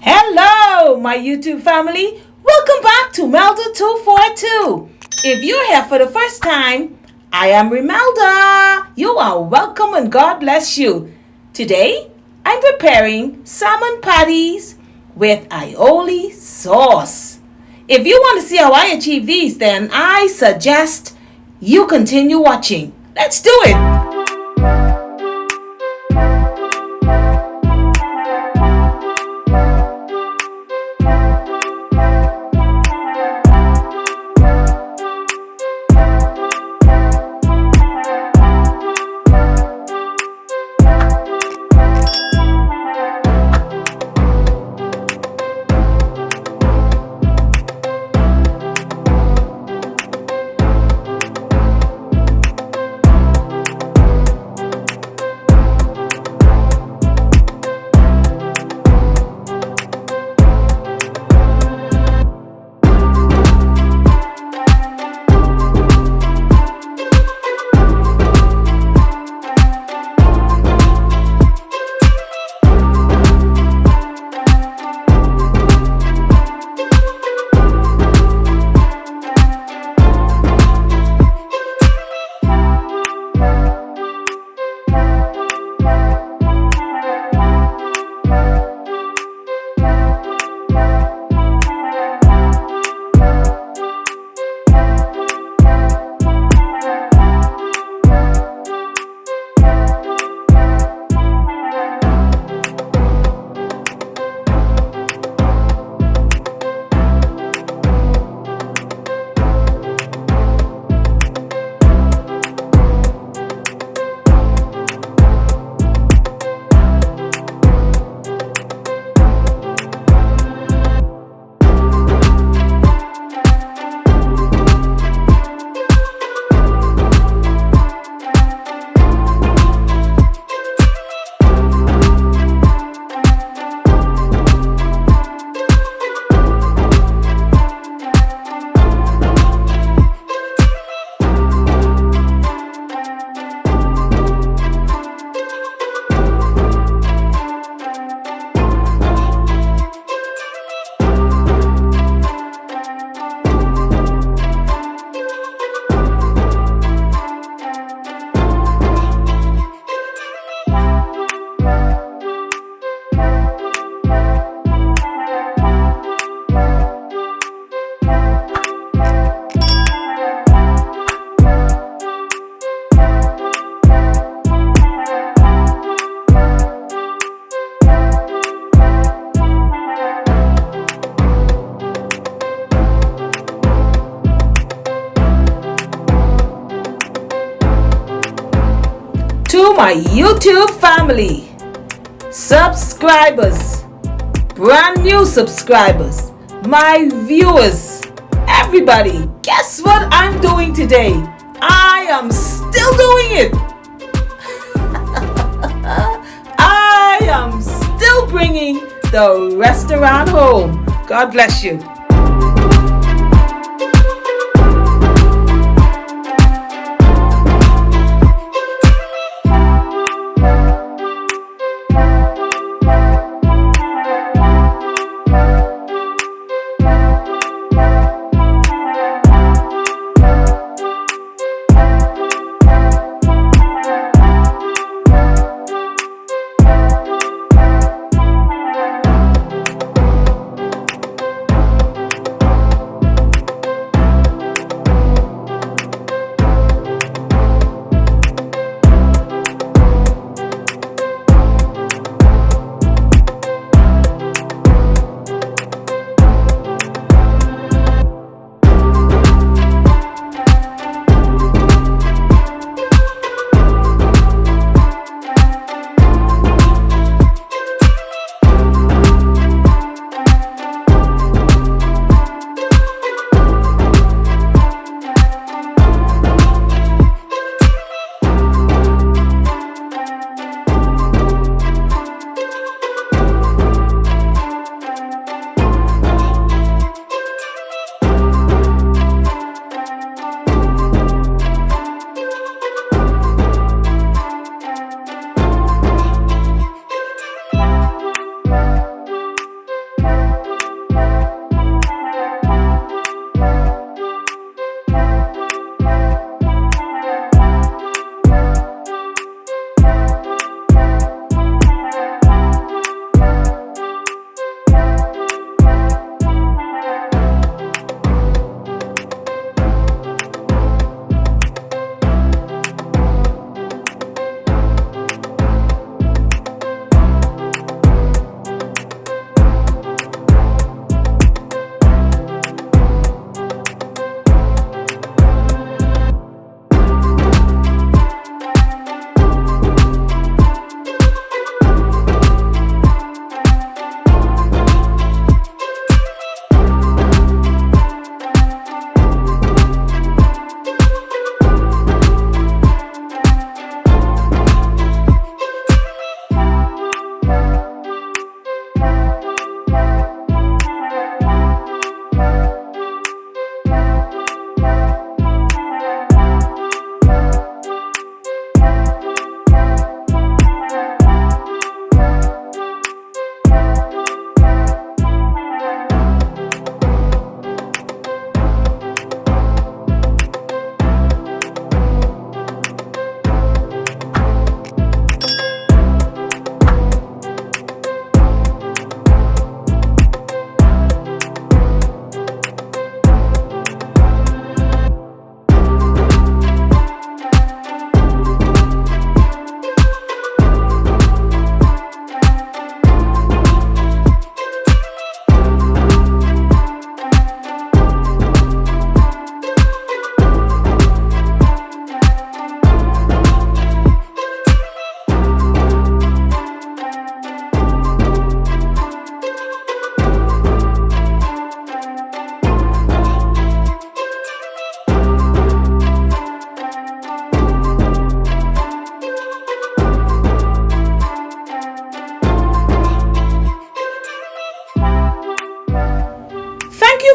Hello, my YouTube family. Welcome back to Melda 242. If you're here for the first time, I am Melda. You are welcome and God bless you. Today, I'm preparing salmon patties with aioli sauce. If you want to see how I achieve these, then I suggest you continue watching. Let's do it. To my YouTube family, subscribers, brand new subscribers, my viewers, everybody, guess what I'm doing today? I am still doing it. I am still bringing the restaurant home. God bless you.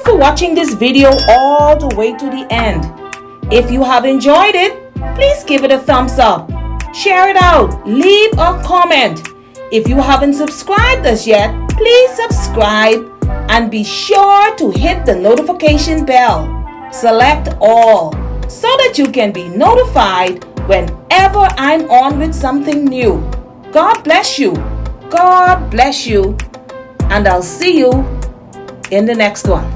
for watching this video all the way to the end. If you have enjoyed it, please give it a thumbs up. Share it out. Leave a comment. If you haven't subscribed us yet, please subscribe and be sure to hit the notification bell. Select all so that you can be notified whenever I'm on with something new. God bless you. God bless you. And I'll see you in the next one.